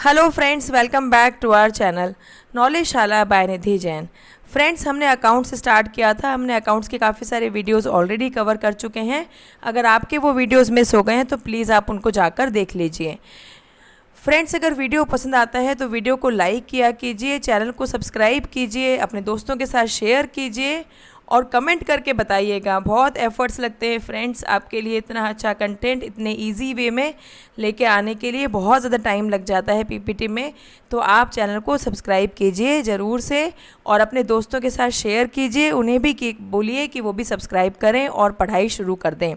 Hello friends, welcome back to our channel knowledge Shala by Nidhi Jain. Friends, हमने account से start किया था। हमने अकाउंट्स के काफ़ी सारे वीडियोस ऑलरेडी कवर कर चुके हैं। अगर आपके वो वीडियोस मिस हो गए हैं तो प्लीज़ आप उनको जाकर देख लीजिए। फ्रेंड्स, अगर वीडियो पसंद आता है तो वीडियो को लाइक किया कीजिए, चैनल को सब्सक्राइब कीजिए, अपने दोस्तों के साथ शेयर कीजिए और कमेंट करके बताइएगा। बहुत एफर्ट्स लगते हैं फ्रेंड्स, आपके लिए इतना अच्छा कंटेंट इतने इजी वे में लेके आने के लिए बहुत ज़्यादा टाइम लग जाता है पीपीटी में। तो आप चैनल को सब्सक्राइब कीजिए ज़रूर से और अपने दोस्तों के साथ शेयर कीजिए। उन्हें भी बोलिए कि वो भी सब्सक्राइब करें और पढ़ाई शुरू कर दें।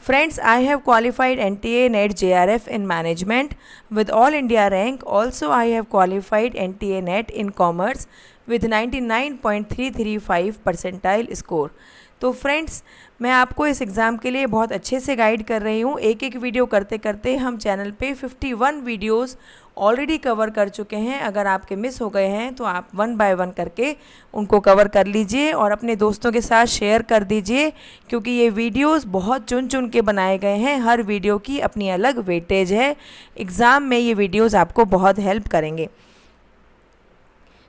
Friends, I have qualified NTA NET JRF in management with all India rank. Also, I have qualified NTA NET in commerce with 99.335 percentile score. तो फ्रेंड्स, मैं आपको इस एग्ज़ाम के लिए बहुत अच्छे से गाइड कर रही हूँ। एक एक वीडियो करते करते हम चैनल पे 51 वीडियोस ऑलरेडी कवर कर चुके हैं। अगर आपके मिस हो गए हैं तो आप वन बाय वन करके उनको कवर कर लीजिए और अपने दोस्तों के साथ शेयर कर दीजिए, क्योंकि ये वीडियोस बहुत चुन चुन के बनाए गए हैं। हर वीडियो की अपनी अलग वेटेज है। एग्ज़ाम में ये वीडियोस आपको बहुत हेल्प करेंगे।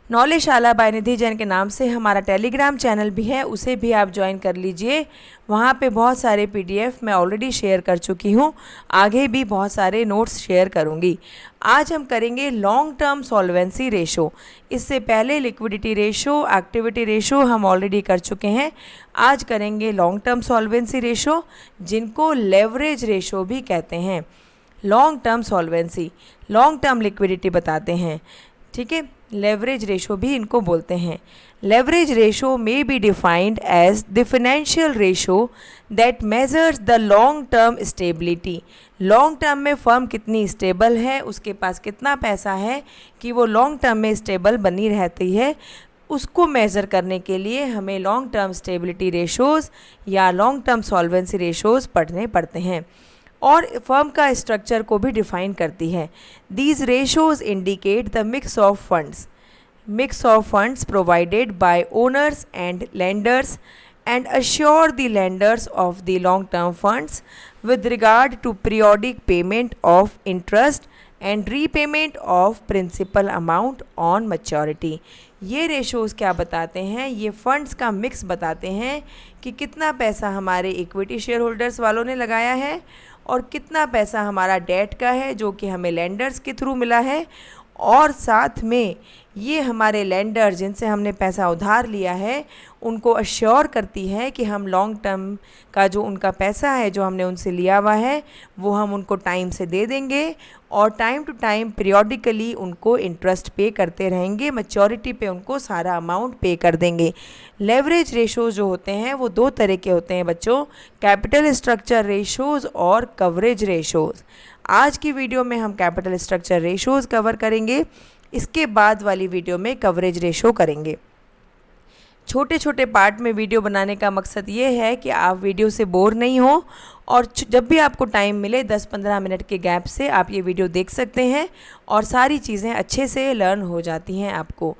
नॉलेज शाला बाय निधि जैन के नाम से हमारा टेलीग्राम चैनल भी है, उसे भी आप ज्वाइन कर लीजिए। वहाँ पे बहुत सारे पीडीएफ मैं ऑलरेडी शेयर कर चुकी हूँ, आगे भी बहुत सारे नोट्स शेयर करूँगी। आज हम करेंगे लॉन्ग टर्म सॉल्वेंसी रेशो। इससे पहले लिक्विडिटी रेशो, एक्टिविटी रेशो हम ऑलरेडी कर चुके हैं। आज करेंगे लॉन्ग टर्म सॉल्वेंसी रेशो, जिनको लेवरेज रेशो भी कहते हैं। Long term solvency, long term liquidity बताते हैं, ठीक है। लेवरेज रेशो भी इनको बोलते हैं। Leverage ratio may be defined as the financial ratio that measures the long term stability. Long term में फर्म कितनी स्टेबल है, उसके पास कितना पैसा है कि वो लॉन्ग टर्म में स्टेबल बनी रहती है, उसको मेज़र करने के लिए हमें लॉन्ग टर्म स्टेबिलिटी रेशोज़ या लॉन्ग टर्म सॉल्वेंसी रेशोज़ पढ़ने पड़ते हैं। और फर्म का स्ट्रक्चर को भी डिफाइन करती है। These ratios indicate the mix of funds provided by owners and lenders and assure the lenders of the long term funds with regard to periodic payment of interest and repayment of principal amount on maturity। ये ratios क्या बताते हैं? ये funds का mix बताते हैं कि कितना पैसा हमारे इक्विटी शेयर होल्डर्स वालों ने लगाया है और कितना पैसा हमारा डेट का है जो कि हमें लेंडर्स के थ्रू मिला है। और साथ में ये हमारे लेंडर जिनसे हमने पैसा उधार लिया है उनको अश्योर करती है कि हम लॉन्ग टर्म का जो उनका पैसा है जो हमने उनसे लिया हुआ है वो हम उनको टाइम से दे देंगे और टाइम टू टाइम पीरियोडिकली उनको इंटरेस्ट पे करते रहेंगे। मैच्योरिटी पे उनको सारा अमाउंट पे कर देंगे। लेवरेज रेशोज़ जो होते हैं वो दो तरह के होते हैं बच्चों, कैपिटल स्ट्रक्चर रेशोज़ और कवरेज रेशोज़। आज की वीडियो में हम कैपिटल स्ट्रक्चर रेशोज़ कवर करेंगे, इसके बाद वाली वीडियो में कवरेज रेशो करेंगे। छोटे छोटे पार्ट में वीडियो बनाने का मकसद ये है कि आप वीडियो से बोर नहीं हो और जब भी आपको टाइम मिले 10-15 मिनट के गैप से आप ये वीडियो देख सकते हैं और सारी चीज़ें अच्छे से लर्न हो जाती हैं आपको।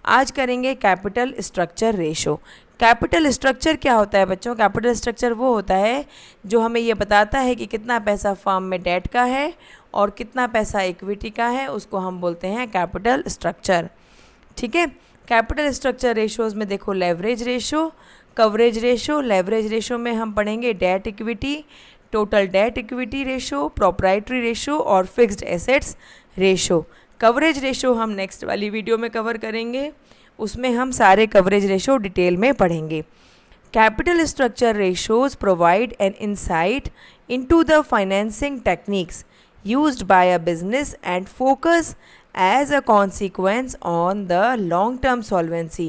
आज करेंगे capital structure ratio. Capital structure क्या होता है बच्चों? कैपिटल स्ट्रक्चर वो होता है जो हमें ये बताता है कि कितना पैसा फर्म में डेट का है और कितना पैसा इक्विटी का है, उसको हम बोलते हैं कैपिटल स्ट्रक्चर, ठीक है। कैपिटल स्ट्रक्चर रेशोज़ में देखो leverage ratio, coverage ratio. Leverage ratio में हम पढ़ेंगे debt equity, total debt equity ratio, proprietary ratio और fixed assets ratio. Coverage ratio हम नेक्स्ट वाली वीडियो में कवर करेंगे, उसमें हम सारे कवरेज रेशो डिटेल में पढ़ेंगे। Capital structure ratios provide an insight into the financing techniques used by a business and focus as a consequence on the long term solvency।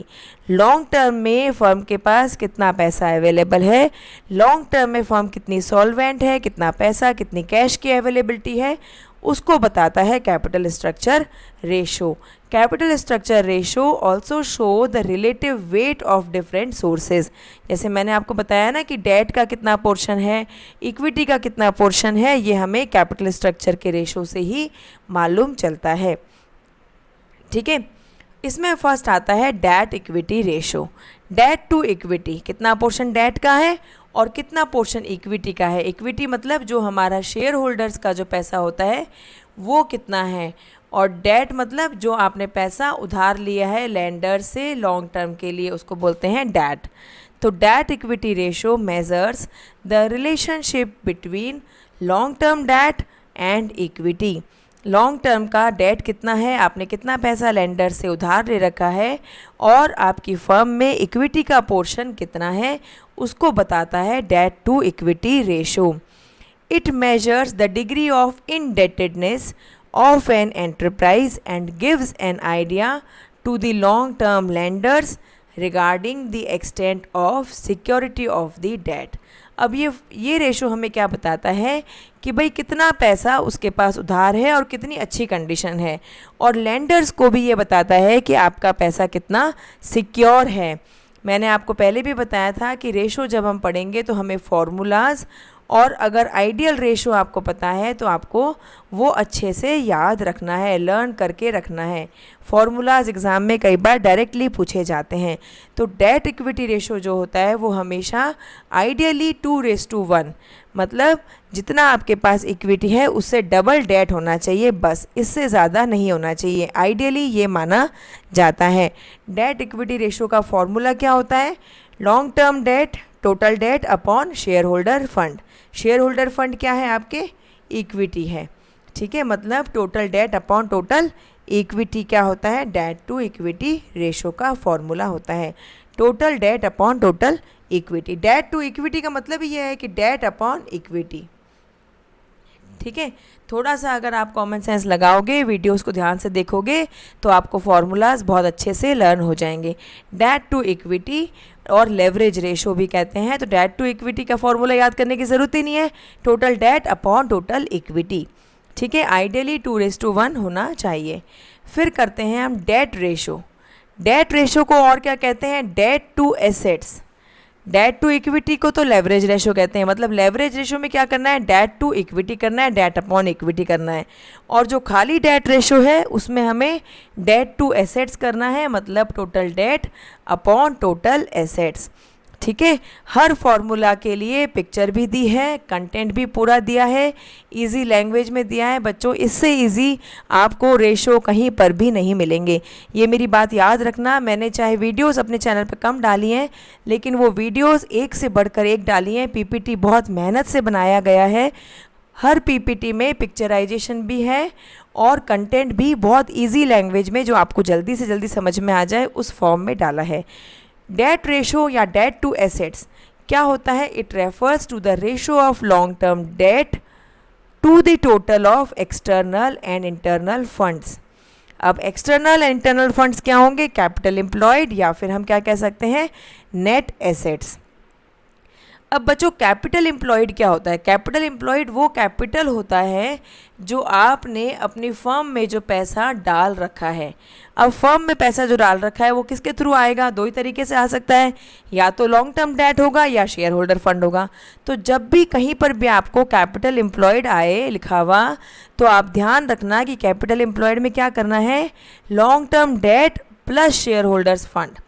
Long term में firm के पास कितना पैसा अवेलेबल है, long term में firm कितनी solvent है, कितना पैसा, कितनी कैश की अवेलेबिलिटी है, उसको बताता है capital structure ratio. Capital structure ratio also show the relative weight of different sources. जैसे मैंने आपको बताया ना कि डेट का कितना पोर्शन है, इक्विटी का कितना पोर्शन है, ये हमें कैपिटल स्ट्रक्चर के रेशो से ही मालूम चलता है, ठीक है। इसमें फर्स्ट आता है debt equity ratio. Debt to equity, कितना पोर्शन डेट का है और कितना पोर्शन इक्विटी का है। इक्विटी मतलब जो हमारा शेयर होल्डर्स का जो पैसा होता है वो कितना है और डेट मतलब जो आपने पैसा उधार लिया है लेंडर से लॉन्ग टर्म के लिए, उसको बोलते हैं डेट। तो date equity ratio measures the relationship between long term date and equity. Long term का डेट कितना है, आपने कितना पैसा लेंडर से उधार ले रखा है, और आपकी फर्म में इक्विटी का पोर्शन कितना है, उसको बताता है debt to equity ratio. It measures the degree of indebtedness of an enterprise and gives an idea to the long term lenders regarding the extent of security of the debt. अब ये ratio हमें क्या बताता है कि भाई कितना पैसा उसके पास उधार है और कितनी अच्छी कंडीशन है, और लेंडर्स को भी ये बताता है कि आपका पैसा कितना सिक्योर है। मैंने आपको पहले भी बताया था कि रेशो जब हम पढ़ेंगे तो हमें फॉर्मूलाज, और अगर आइडियल रेशो आपको पता है तो आपको वो अच्छे से याद रखना है, लर्न करके रखना है। फॉर्मूलाज एग्ज़ाम में कई बार डायरेक्टली पूछे जाते हैं। तो डेट इक्विटी रेशो जो होता है वो हमेशा आइडियली 2:1, मतलब जितना आपके पास इक्विटी है उससे डबल डेट होना चाहिए, बस इससे ज़्यादा नहीं होना चाहिए, आइडियली ये माना जाता है। डेट इक्विटी रेशो का फॉर्मूला क्या होता है, long term debt total debt upon share holder fund. Share holder fund क्या है, आपके इक्विटी है, ठीक है, मतलब total debt upon total equity क्या होता है, डेट टू इक्विटी रेशो का फॉर्मूला होता है, total debt upon total equity. Debt to equity का मतलब ये है कि डेट अपॉन इक्विटी, ठीक है। थोड़ा सा अगर आप कॉमन सेंस लगाओगे, वीडियोस को ध्यान से देखोगे, तो आपको फार्मूलाज बहुत अच्छे से लर्न हो जाएंगे। डेट टू इक्विटी और लेवरेज रेशो भी कहते हैं। तो डेट टू इक्विटी का फॉर्मूला याद करने की ज़रूरत ही नहीं है, total debt upon total equity, ठीक है, आइडियली 2:1 होना चाहिए। फिर करते हैं हम डेट रेशो। डेट रेशो को और क्या कहते हैं, debt to assets. Debt to equity को तो लेवरेज रेशो कहते हैं, मतलब लेवरेज रेशो में क्या करना है, डेट टू इक्विटी करना है, डेट अपॉन इक्विटी करना है। और जो खाली डेट रेशो है उसमें हमें डेट टू एसेट्स करना है, मतलब total debt upon total assets, ठीक है। हर फॉर्मूला के लिए पिक्चर भी दी है, कंटेंट भी पूरा दिया है, इजी लैंग्वेज में दिया है बच्चों। इससे इजी आपको रेशो कहीं पर भी नहीं मिलेंगे, ये मेरी बात याद रखना। मैंने चाहे वीडियोस अपने चैनल पर कम डाली हैं, लेकिन वो वीडियोस एक से बढ़कर एक डाली हैं। पीपीटी बहुत मेहनत से बनाया गया है, हर पीपीटी में पिक्चराइजेशन भी है और कंटेंट भी बहुत ईजी लैंग्वेज में, जो आपको जल्दी से जल्दी समझ में आ जाए, उस फॉर्म में डाला है। डेट रेशो या डेट टू एसेट्स क्या होता है, it refers to the ratio of long term debt to the total of external and internal funds. अब एक्सटर्नल एंड इंटरनल फंड्स क्या होंगे, कैपिटल एम्प्लॉयड, या फिर हम क्या कह सकते हैं, नेट एसेट्स। अब बच्चों कैपिटल एम्प्लॉयड क्या होता है, कैपिटल एम्प्लॉयड वो कैपिटल होता है जो आपने अपनी फर्म में जो पैसा डाल रखा है। अब फर्म में पैसा जो डाल रखा है वो किसके थ्रू आएगा, दो ही तरीके से आ सकता है, या तो लॉन्ग टर्म डेट होगा या शेयर होल्डर फंड होगा। तो जब भी कहीं पर भी आपको कैपिटल एम्प्लॉयड आए लिखा हुआ, तो आप ध्यान रखना कि कैपिटल एम्प्लॉयड में क्या करना है, long term date plus share holders fund.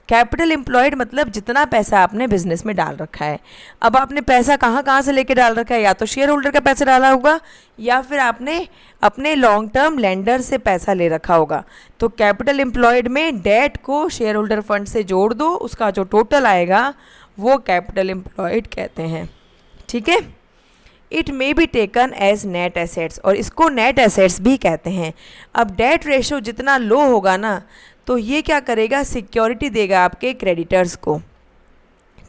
Capital employed मतलब जितना पैसा आपने बिजनेस में डाल रखा है। अब आपने पैसा कहाँ कहाँ से लेके डाल रखा है, या तो शेयर होल्डर का पैसा डाला होगा, या फिर आपने अपने लॉन्ग टर्म लेंडर से पैसा ले रखा होगा। तो कैपिटल एम्प्लॉयड में डेट को शेयर होल्डर फंड से जोड़ दो, उसका जो टोटल आएगा वो कैपिटल एम्प्लॉयड कहते हैं, ठीक है। It may be taken as net assets, और इसको नेट एसेट्स भी कहते हैं। अब डेट रेशो जितना लो होगा ना, तो ये क्या करेगा, सिक्योरिटी देगा आपके क्रेडिटर्स को,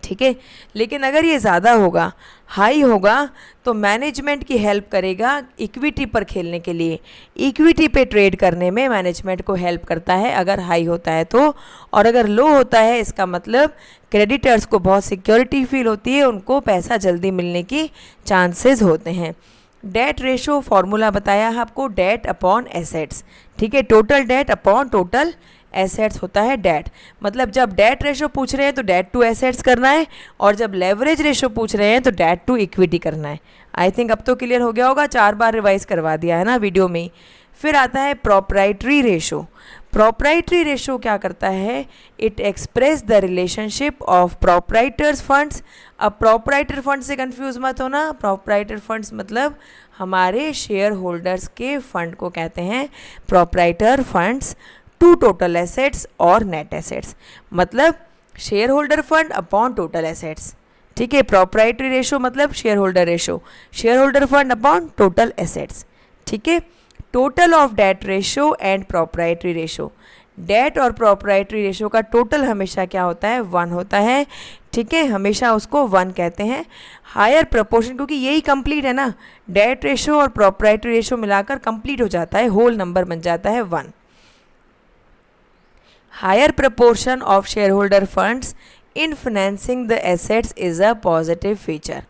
ठीक है। लेकिन अगर ये ज़्यादा होगा, हाई होगा, तो मैनेजमेंट की हेल्प करेगा इक्विटी पर खेलने के लिए। इक्विटी पे ट्रेड करने में मैनेजमेंट को हेल्प करता है अगर हाई होता है तो। और अगर लो होता है, इसका मतलब क्रेडिटर्स को बहुत सिक्योरिटी फील होती है, उनको पैसा जल्दी मिलने की चांसेस होते हैं। डेट रेशो फॉर्मूला बताया आपको, डेट अपॉन एसेट्स, ठीक है, total debt upon total assets होता है डेट। मतलब जब डेट रेशो पूछ रहे हैं तो डेट टू एसेट्स करना है, और जब लेवरेज रेशो पूछ रहे हैं तो डेट टू इक्विटी करना है। आई थिंक अब तो क्लियर हो गया होगा, 4 बार रिवाइज करवा दिया है ना वीडियो में ही। फिर आता है प्रोप्राइटरी रेशो। प्रोप्राइटरी रेशो क्या करता है, it express the relationship of proprietors funds. अब प्रोप्राइटर फंड से कंफ्यूज मत होना, प्रोप्राइटर फंड्स मतलब हमारे शेयर होल्डर्स के फंड को कहते हैं proprietor funds, to total assets और नेट एसेट्स, मतलब share holder fund upon total assets. ठीक है, प्रोप्राइटरी रेशो मतलब share holder ratio, share holder fund upon total assets. ठीक है, total of debt ratio and proprietary ratio, debt और proprietary ratio का total हमेशा क्या होता है, 1 होता है। ठीक है, हमेशा उसको 1 कहते हैं। हायर प्रपोर्शन, क्योंकि यही कंप्लीट है ना, डेट रेशो और प्रोप्राइटरी रेशो मिलाकर कंप्लीट हो जाता है, होल नंबर बन जाता है 1। Higher proportion of share holder funds in financing the assets is a positive feature,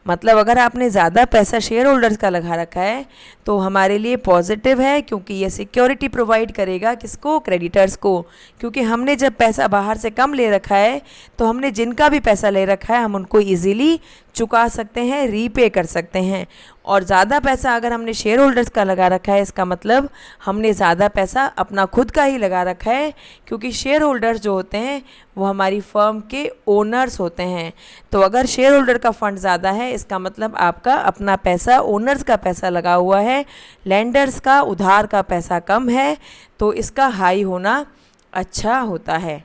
मतलब अगर आपने ज़्यादा पैसा शेयर होल्डर्स का लगा रखा है तो हमारे लिए पॉजिटिव है, क्योंकि ये सिक्योरिटी प्रोवाइड करेगा किसको, क्रेडिटर्स को। क्योंकि हमने जब पैसा बाहर से कम ले रखा है तो हमने जिनका भी पैसा ले रखा है हम उनको इजीली चुका सकते हैं, रीपे कर सकते हैं। और ज़्यादा पैसा अगर हमने शेयर होल्डर्स का लगा रखा है, इसका मतलब हमने ज़्यादा पैसा अपना खुद का ही लगा रखा है, क्योंकि शेयर होल्डर्स जो होते हैं वो हमारी फर्म के ओनर्स होते हैं। तो अगर शेयर होल्डर का फंड ज़्यादा है, इसका मतलब आपका अपना पैसा, ओनर्स का पैसा लगा हुआ है, लेंडर्स का, उधार का पैसा कम है, तो इसका हाई होना अच्छा होता है।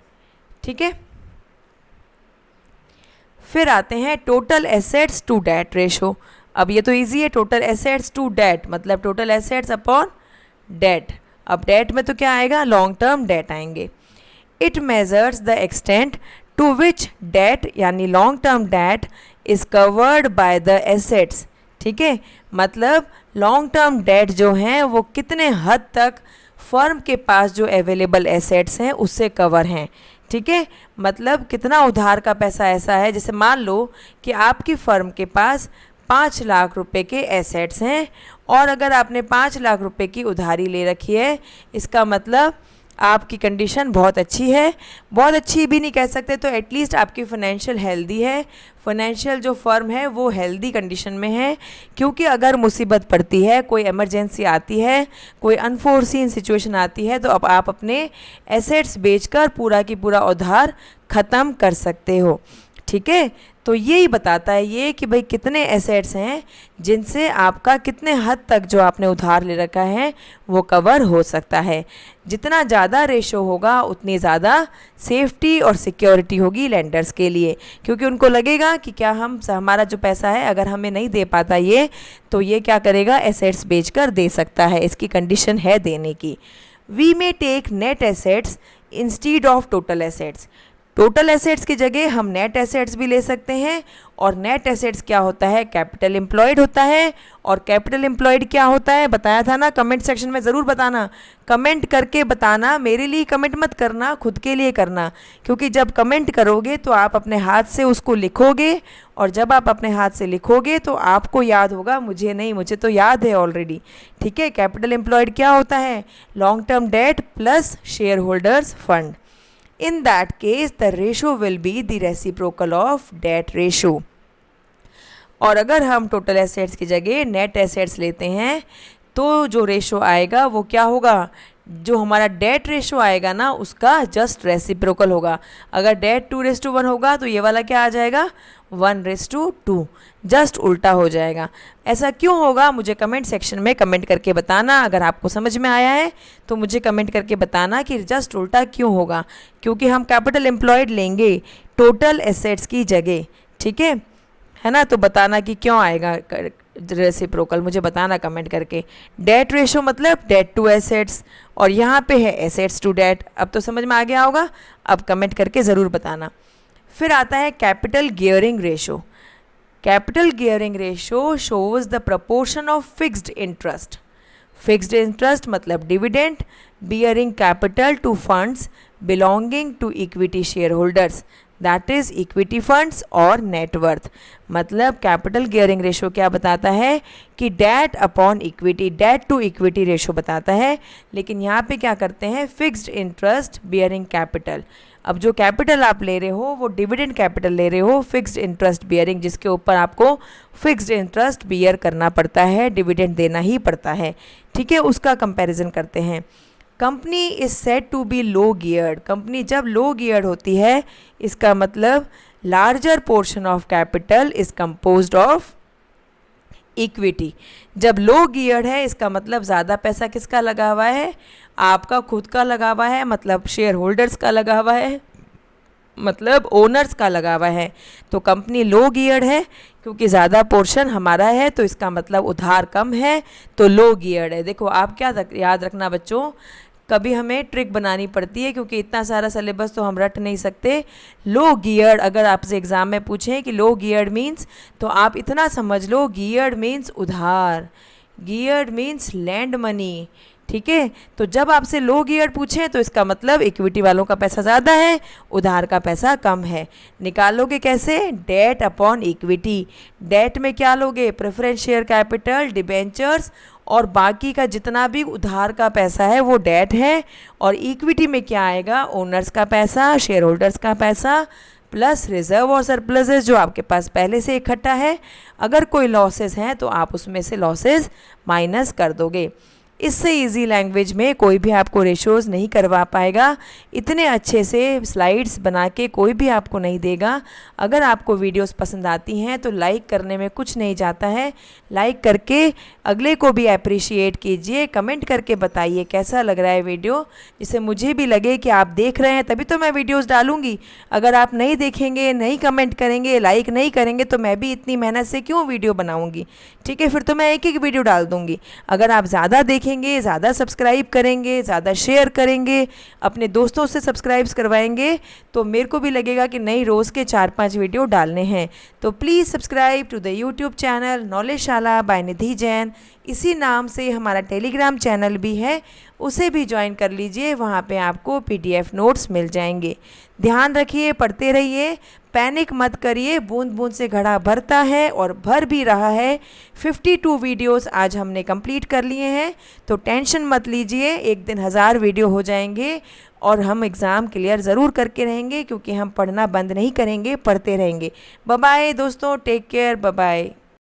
ठीक है, फिर आते हैं total assets to debt ratio. अब ये तो इजी है, टोटल एसेट्स टू डेट मतलब टोटल एसेट्स अपॉन डेट। अब डेट में तो क्या आएगा, लॉन्ग टर्म डेट आएंगे। It measures the extent to which debt यानी long term debt is covered by the assets. ठीक है, मतलब लॉन्ग टर्म डेट जो हैं वो कितने हद तक फर्म के पास जो अवेलेबल एसेट्स हैं उससे कवर हैं। ठीक है, मतलब कितना उधार का पैसा ऐसा है, जैसे मान लो कि आपकी फर्म के पास 5 लाख रुपए के एसेट्स हैं और अगर आपने 5 लाख रुपए की उधारी ले रखी है, इसका मतलब आपकी कंडीशन बहुत अच्छी है, बहुत अच्छी भी नहीं कह सकते, तो एटलीस्ट आपकी फाइनेंशियल हेल्दी है, फाइनेंशियल जो फर्म है वो हेल्दी कंडीशन में है। क्योंकि अगर मुसीबत पड़ती है, कोई इमरजेंसी आती है, कोई अनफोर्सीन सिचुएशन आती है, तो अब आप अपने एसेट्स बेचकर पूरा की पूरा उधार ख़त्म कर सकते हो। ठीक है, तो यही बताता है ये कि भाई कितने एसेट्स हैं जिनसे आपका कितने हद तक जो आपने उधार ले रखा है वो कवर हो सकता है। जितना ज़्यादा रेशो होगा उतनी ज़्यादा सेफ्टी और सिक्योरिटी होगी लेंडर्स के लिए, क्योंकि उनको लगेगा कि क्या हमारा जो पैसा है अगर हमें नहीं दे पाता ये, तो ये क्या करेगा, एसेट्स बेचकर दे सकता है, इसकी कंडीशन है देने की। We may take net assets instead of total assets, total assets की जगह हम नेट एसेट्स भी ले सकते हैं। और नेट एसेट्स क्या होता है, कैपिटल एम्प्लॉयड होता है। और कैपिटल एम्प्लॉयड क्या होता है बताया था ना, कमेंट सेक्शन में ज़रूर बताना, कमेंट करके बताना, मेरे लिए कमेंट मत करना, खुद के लिए करना, क्योंकि जब कमेंट करोगे तो आप अपने हाथ से उसको लिखोगे, और जब आप अपने हाथ से लिखोगे तो आपको याद होगा, मुझे नहीं, मुझे तो याद है ऑलरेडी। ठीक है, कैपिटल एम्प्लॉयड क्या होता है, long term date plus share holders fund. In that case, the ratio will be the reciprocal of debt ratio. और अगर हम टोटल एसेट्स की जगह नेट एसेट्स लेते हैं तो जो रेशो आएगा वो क्या होगा, जो हमारा डेट रेशो आएगा ना उसका जस्ट रेसिप्रोकल होगा। अगर डेट 2:1 होगा तो ये वाला क्या आ जाएगा, 1:2, जस्ट उल्टा हो जाएगा। ऐसा क्यों होगा मुझे कमेंट सेक्शन में कमेंट करके बताना। अगर आपको समझ में आया है तो मुझे कमेंट करके बताना कि जस्ट उल्टा क्यों होगा, क्योंकि हम कैपिटल एम्प्लॉयड लेंगे टोटल एसेट्स की जगह। ठीक है ना, तो बताना कि क्यों आएगा रेसिप्रोकल, मुझे बताना कमेंट करके। डेट रेशो मतलब डेट टू एसेट्स, और यहाँ पे है एसेट्स टू डेट। अब तो समझ में आ गया होगा, अब कमेंट करके ज़रूर बताना। फिर आता है capital gearing ratio. Capital gearing ratio shows the proportion of fixed interest. Fixed interest मतलब dividend bearing capital to funds belonging to equity share holders, that is equity funds और नेटवर्थ। मतलब कैपिटल गियरिंग रेशो क्या बताता है कि debt upon equity, debt to equity ratio बताता है, लेकिन यहाँ पे क्या करते हैं, फिक्स्ड इंटरेस्ट बियरिंग कैपिटल। अब जो कैपिटल आप ले रहे हो वो डिविडेंड कैपिटल ले रहे हो, फिक्स्ड इंटरेस्ट बियरिंग, जिसके ऊपर आपको फिक्स्ड इंटरेस्ट बियर करना पड़ता है, डिविडेंड देना ही पड़ता है। ठीक है, उसका कंपैरिजन करते हैं। Company is said to be low geared. Company जब लो गियर्ड होती है, इसका मतलब larger portion of capital is composed of equity. जब लो गियर्ड है, इसका मतलब ज़्यादा पैसा किसका लगा हुआ है, आपका खुद का लगा हुआ है, मतलब शेयर होल्डर्स का लगा हुआ है, मतलब ओनर्स का लगा हुआ है। तो कंपनी लो गियर्ड है क्योंकि ज़्यादा पोर्शन हमारा है, तो इसका मतलब उधार कम है, तो लो गियर्ड है। देखो आप क्या याद रखना बच्चों, कभी हमें ट्रिक बनानी पड़ती है क्योंकि इतना सारा सिलेबस तो हम रट नहीं सकते। लो गियर्ड अगर आपसे एग्ज़ाम में पूछें कि लो गियर्ड मीन्स, तो आप इतना समझ लो, गियर्ड मीन्स उधार, गियर्ड मीन्स लैंड मनी। ठीक है, तो जब आपसे लो गियर्ड पूछें तो इसका मतलब इक्विटी वालों का पैसा ज़्यादा है, उधार का पैसा कम है। निकालोगे कैसे, डेट अपॉन इक्विटी। डेट में क्या लोगे, प्रेफरेंस शेयर कैपिटल, डिबेंचर्स, और बाकी का जितना भी उधार का पैसा है वो डेट है। और इक्विटी में क्या आएगा, ओनर्स का पैसा, शेयर होल्डर्स का पैसा, प्लस रिजर्व और सरप्लसेस जो आपके पास पहले से इकट्ठा है। अगर कोई लॉसेस हैं तो आप उसमें से लॉसेस माइनस कर दोगे। इससे इजी लैंग्वेज में कोई भी आपको रेशोज़ नहीं करवा पाएगा, इतने अच्छे से स्लाइड्स बना के कोई भी आपको नहीं देगा। अगर आपको वीडियोस पसंद आती हैं तो लाइक करने में कुछ नहीं जाता है, लाइक करके अगले को भी अप्रिशिएट कीजिए, कमेंट करके बताइए कैसा लग रहा है वीडियो, जिससे मुझे भी लगे कि आप देख रहे हैं तभी तो मैं वीडियोज़ डालूँगी। अगर आप नहीं देखेंगे, नहीं कमेंट करेंगे, लाइक नहीं करेंगे तो मैं भी इतनी मेहनत से क्यों वीडियो बनाऊँगी। ठीक है, फिर तो मैं एक एक वीडियो डाल दूँगी। अगर आप ज़्यादा देखेंगे, ज़्यादा सब्सक्राइब करेंगे, ज़्यादा शेयर करेंगे, अपने दोस्तों से सब्सक्राइब करवाएंगे, तो मेरे को भी लगेगा कि नहीं, रोज़ के 4-5 वीडियो डालने हैं। तो please subscribe to the YouTube channel Knowledgeshala by Nidhi Jain. इसी नाम से हमारा टेलीग्राम चैनल भी है, उसे भी ज्वाइन कर लीजिए, वहाँ पे आपको PDF नोट्स मिल जाएंगे। ध्यान रखिए, पढ़ते रहिए, पैनिक मत करिए, बूंद बूंद से घड़ा भरता है और भर भी रहा है। 52 वीडियोस आज हमने कंप्लीट कर लिए हैं, तो टेंशन मत लीजिए, एक दिन 1000 वीडियो हो जाएंगे और हम एग्ज़ाम क्लियर ज़रूर करके रहेंगे, क्योंकि हम पढ़ना बंद नहीं करेंगे, पढ़ते रहेंगे। बाय बाय दोस्तों, टेक केयर, बाय बाय।